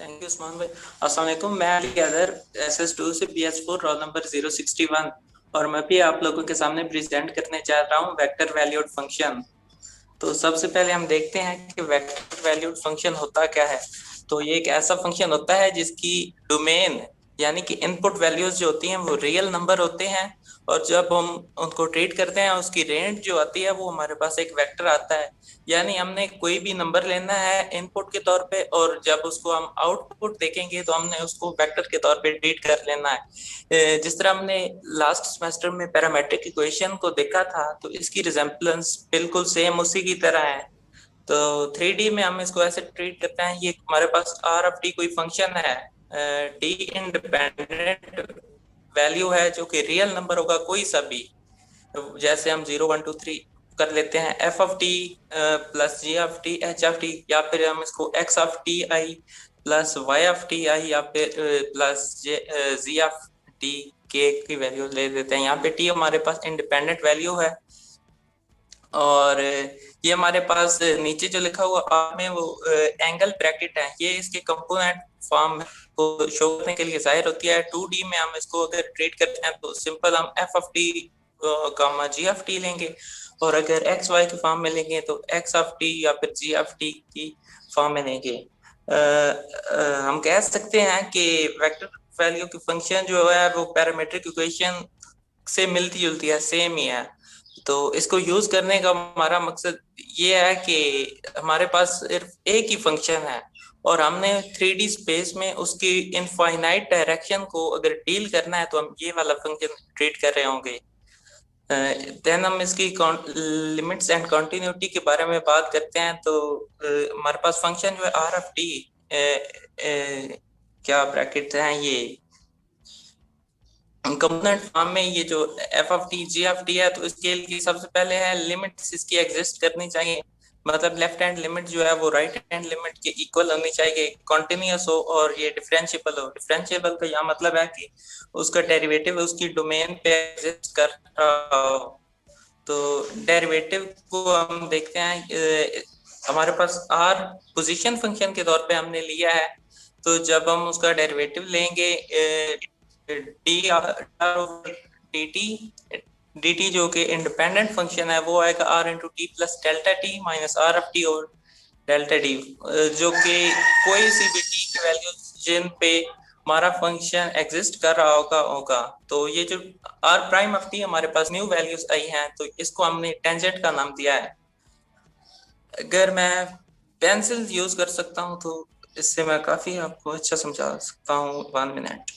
Thank you Usman भाई। अस्सलाम वालेकुम। मैं अली अदर SS2 से PS4 रोल नंबर 061 और मैं भी आप लोगों के सामने प्रेजेंट करने जा रहा हूँ वेक्टर वैल्यूड फंक्शन। तो सबसे पहले हम देखते हैं कि वेक्टर वैल्यूड फंक्शन होता क्या है। तो ये एक ऐसा फंक्शन होता है जिसकी डोमेन यानी कि इनपुट वैल्यूज जो होती हैं वो रियल नंबर होते हैं, और जब हम उनको ट्रीट करते हैं उसकी रेंज जो आती है वो हमारे पास एक वेक्टर आता है। यानी हमने कोई भी नंबर लेना है इनपुट के तौर पे, और जब उसको हम आउटपुट देखेंगे तो हमने उसको वेक्टर के तौर पे ट्रीट कर लेना है। जिस तरह हमने लास्ट सेमेस्टर में पैरामेट्रिक इक्वेशन को देखा था, तो इसकी रिजेम्बलेंस बिल्कुल सेम उसी की तरह है। तो 3D में हम इसको ऐसे ट्रीट करते हैं, ये हमारे पास आर ऑफ टी कोई फंक्शन है, डी इंडिपेंडेंट वैल्यू है जो कि रियल नंबर होगा कोई सा भी। जैसे हम 0 1 2 3 कर लेते हैं, F of T plus G of T H of T, या फिर हम इसको X of T I plus Y of T I, या फिर प्लस जी ऑफ टी के की वैल्यू ले देते हैं। यहाँ पे टी हमारे पास इंडिपेंडेंट वैल्यू है, और ये हमारे पास नीचे जो लिखा हुआ आर में वो एंगल ब्रैकेट है, ये इसके कंपोनेंट फॉर्म को शो करने के लिए जाहिर होती है। 2D में हम इसको अगर ट्रीट करते हैं तो सिंपल हम F of T gamma G of T लेंगे, और अगर एक्स वाई की फॉर्म में लेंगे तो एक्स ऑफ टी या फिर जी ऑफ टी की फॉर्म में लेंगे। हम कह सकते हैं कि वेक्टर वैल्यू की फंक्शन जो है वो पैरामीट्रिक इक्वेशन से मिलती जुलती है, सेम ही है। तो इसको यूज करने का हमारा मकसद ये है कि हमारे पास सिर्फ एक ही फंक्शन है, और हमने 3D स्पेस में उसकी इनफाइनाइट डायरेक्शन को अगर डील करना है तो हम ये वाला फंक्शन ट्रीट कर रहे होंगे। देन हम इसकी लिमिट्स एंड कंटिन्यूटी के बारे में बात करते हैं। तो हमारे पास फंक्शन जो है आर ऑफ टी, क्या ब्रैकेट हैं ये कंपोनेंट फॉर्म में, ये जो F of T G of T है, तो इसके लिए सबसे पहले है लिमिट्स इसकी एग्जिस्ट करनी चाहिए। मतलब लेफ्ट हैंड लिमिट जो है वो राइट हैंड लिमिट के इक्वल होनी चाहिए, कॉन्टिन्यूस हो और ये डिफरेंशिएबल हो। डिफरेंशिएबल का यहाँ मतलब है कि उसका डेरिवेटिव उसकी डोमेन पे एग्जिस्ट कर रहा हो। तो डेरिवेटिव को हम देखते हैं, हमारे पास आर पोजीशन फंक्शन के तौर पे हमने लिया है। तो जब हम उसका डेरिवेटिव लेंगे D D T D T जो कि इंडिपेंडेंट फंक्शन है वो आएगा R into T plus delta T minus R of T और डेल्टा डी, जो कि कोई सी भी टी की वैल्यू जिन पे हमारा फंक्शन एग्जिस्ट कर रहा होगा। तो ये जो आर प्राइम ऑफ टी हमारे पास न्यू वैल्यूज आई हैं, तो इसको हमने टेंजेंट का नाम दिया है। अगर मैं पेंसिल यूज कर सकता हूँ तो इससे मैं काफी आपको अच्छा समझा सकता हूँ। 1 मिनट।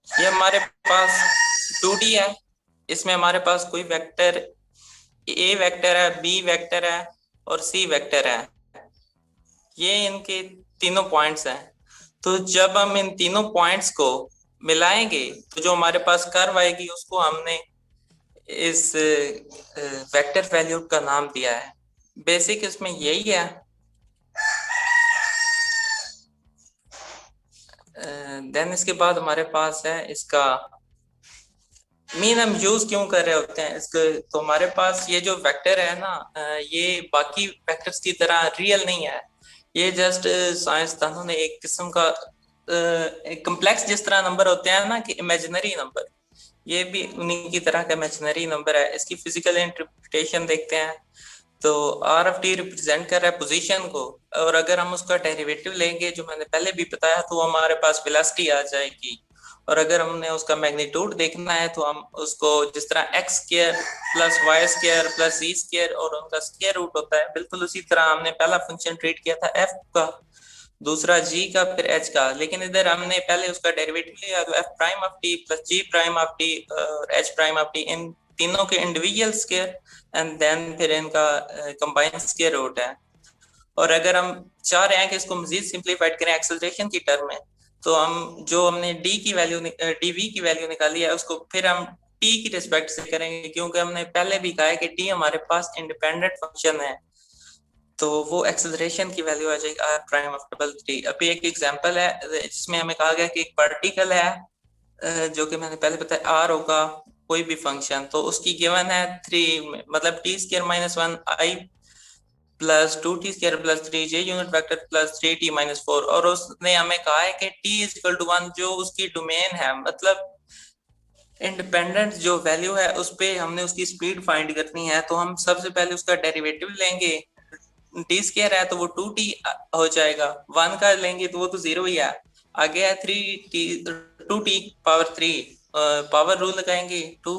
ये हमारे पास 2D है, इसमें हमारे पास कोई वेक्टर ए वेक्टर है, बी वेक्टर है और सी वेक्टर है। ये इनके तीनों पॉइंट्स हैं। तो जब हम इन तीनों पॉइंट्स को मिलाएंगे तो जो हमारे पास कर्व आएगी उसको हमने इस वेक्टर वैल्यू का नाम दिया है। बेसिक इसमें यही है। देन इसके बाद हमारे पास है इसका मीन हम यूज क्यों कर रहे होते हैं इसको। तो हमारे पास ये जो वेक्टर है ना, ये बाकी वेक्टर्स की तरह रियल नहीं है। ये जस्ट साइंसदानों ने एक किस्म का एक कम्प्लेक्स, जिस तरह नंबर होते हैं ना कि इमेजिनरी नंबर, ये भी उन्हीं की तरह का इमेजिनरी नंबर है। इसकी फिजिकल इंटरप्रिटेशन देखते हैं। तो आर ऑफ टी रिप्रेजेंट कर रहा है पोजीशन को, और अगर हम उसका डेरिवेटिव लेंगे जो मैंने पहले भी बताया तो हमारे पास वेलोसिटी आ जाएगी। और अगर हमने उसका मैग्नीट्यूड देखना है तो हम उसको जिस तरह x square plus y square plus c square और उनका स्क्वायर रूट होता है, बिल्कुल उसी तरह हमने पहला फंक्शन ट्रीट किया था एफ का, दूसरा जी का, फिर एच का। लेकिन इधर हमने पहले उसका डेरिवेटिव लिया तो F prime of T plus G prime of T और एच प्राइम ऑफ टी, इन तीनों के इंडिविजुअल स्क्वायर एंड देन फिर इनका कंबाइंड स्क्वायर रूट है। और अगर हम चाह रहे हैं कि इसको मजीद सिंप्लीफाइड करें एक्सेलरेशन की टर्म में, तो हम जो हमने डी की वैल्यू डी वी की वैल्यू निकाली है उसको फिर हम टी की रिस्पेक्ट से करेंगे, क्योंकि हमने पहले भी कहा है कि टी हमारे पास इंडिपेंडेंट फंक्शन है। तो वो एक्सेलरेशन की वैल्यू आ जाएगी R prime of double T. अभी एक एग्जांपल है जिसमें हमें कहा गया कि एक पार्टिकल है जो कि मैंने पहले बताया आर होगा कोई भी फंक्शन, तो उसकी गिवन है 3, मतलब t square minus 1 i plus 2t² plus 3j unit vector plus 3t-4, और उसने हमें कहा है कि t इज इक्वल टू 1 जो उसकी डोमेन है, मतलब इंडिपेंडेंट जो वैल्यू है उस पे हमने उसकी स्पीड फाइंड करनी है। तो हम सबसे पहले उसका डेरिवेटिव लेंगे, टी स्केयर है तो वो 2t हो जाएगा, 1 का लेंगे तो वो तो 0 ही है। आगे है 3t 2t⁻3, पावर रूल लगाएंगे, 2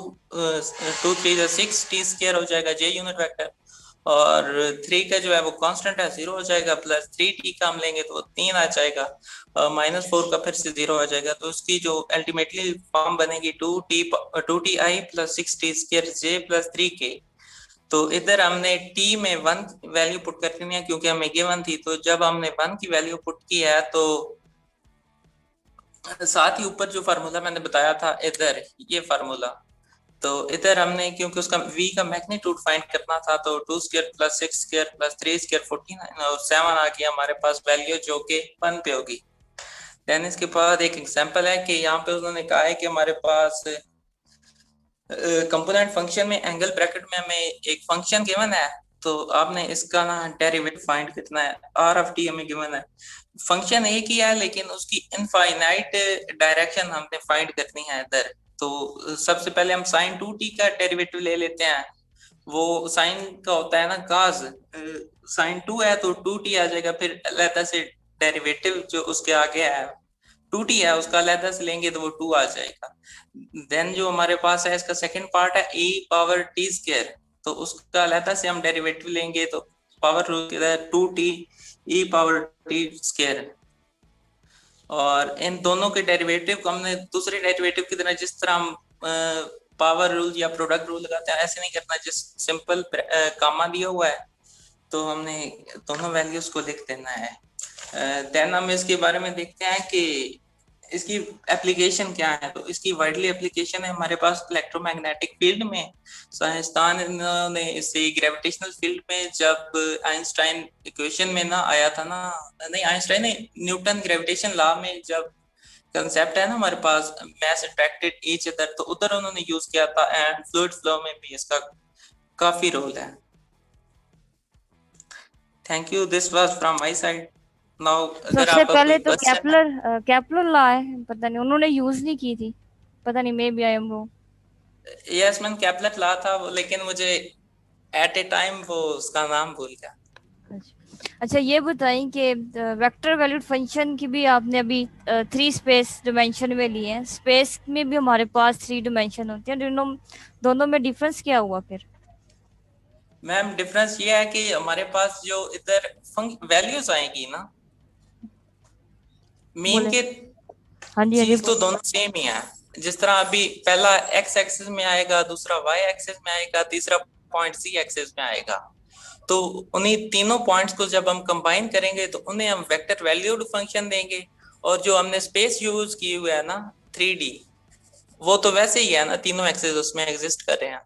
2 3 6 t² हो जाएगा j यूनिट वेक्टर, और 3 का जो है वो कांस्टेंट है 0 हो जाएगा, प्लस 3t का हम लेंगे तो वो 3 आ जाएगा, -4 का फिर से 0 आ जाएगा। तो उसकी जो अल्टीमेटली फॉर्म बनेगी 2ti plus 6t² j plus 3k। तो इधर हमने t में 1 वैल्यू पुट करनी है क्योंकि हमें गिवन थी, तो जब हमने 1 की वैल्यू पुट की है तो साथ ही ऊपर जो फार्मूला मैंने बताया था इधर ये फार्मूला, तो इधर हमने क्योंकि उसका v का मैग्नीट्यूड फाइंड करना था तो 2² प्लस 6² प्लस 3² 49 और 7 आ गया हमारे पास वैल्यू जो कि 1 पे होगी। देन इसके बाद एक एग्जांपल है कि यहाँ पे उन्होंने कहा है कि हमारे पास कंपोनेंट फंक्शन में एंगल ब्रैकेट में हमें एक फंक्शन गिवन है, तो आपने इसका ना डेरिवेटिव फाइंड करना है। आर ऑफ टी हमें गिवन है, फंक्शन एक ही है लेकिन उसकी इनफाइनाइट डायरेक्शन हमने फाइंड करनी है इधर। तो सबसे पहले हम साइन 2t का डेरिवेटिव ले लेते हैं। वो साइन का होता है ना cos, साइन 2 है तो 2t आ जाएगा, फिर अलग से डेरिवेटिव जो उसके आगे है 2t है उसका अलग से लेंगे तो वो 2 आ जाएगा। देन जो हमारे पास है इसका सेकंड पार्ट है e⁻t², तो उसका अलग से हम डेरिवेटिव लेंगे तो पावर रूल के तहत 2t e⁻t², और इन दोनों के डेरिवेटिव को हमने दूसरे डेरिवेटिव की तरह जिस तरह हम पावर रूल या प्रोडक्ट रूल लगाते हैं ऐसे नहीं करना, जिस सिंपल कामा दिया हुआ है तो हमने दोनों वैल्यूज को लिख देना है। देन हम इसके बारे में देखते हैं कि इसकी एप्लीकेशन क्या है। तो इसकी वाइडली एप्लीकेशन है हमारे पास इलेक्ट्रोमैग्नेटिक फील्ड में। साइंसदान ने इसे ग्रेविटेशनल फील्ड में, जब आइंस्टाइन इक्वेशन में ना आया था ना, नहीं आइंस्टाइन ने न्यूटन ग्रेविटेशन लॉ में जब कंसेप्ट है ना हमारे पास मैस अट्रैक्टेड ईच अदर, तो उधर उन्होंने यूज किया था, एंड फ्लूइड फ्लो में भी इसका काफी रोल है। Thank you, this was from my side. Now अगर सबसे आपका पहले कोई तो क्वेश्चन है। केपलर लॉ है, पता नहीं उन्होंने यूज नहीं की थी, पता नहीं, maybe I am wrong. Yes मैंने कैपलेट ला था वो, लेकिन मुझे एट ए टाइम वो उसका नाम भूल गया। अच्छा ये बताएं कि वेक्टर वैल्यूड फंक्शन की भी आपने अभी 3 स्पेस डिमेंशन में लिए हैं, स्पेस में भी हमारे पास 3 डिमेंशन होते हैं, दोनों दोनों में डिफरेंस क्या हुआ फिर? मैम डिफरेंस ये है कि हमारे पास जो इधर वैल्यूज आएगी ना, मीन बोले। के हाँ जी, हाँ जी, चीज तो दोनों सेम ही है। जिस तरह अभी पहला एक्स एक्सिस में आएगा, दूसरा वाई एक्सिस में आएगा, तीसरा पॉइंट सी एक्सिस में आएगा। तो उन्हीं तीनों पॉइंट्स को जब हम कंबाइन करेंगे तो उन्हें हम वेक्टर वैल्यूड फंक्शन देंगे। और जो हमने स्पेस यूज की हुई है ना 3D, वो तो वैसे ही है ना, तीनों एक्सिस उसमें एग्जिस्ट कर रहे हैं।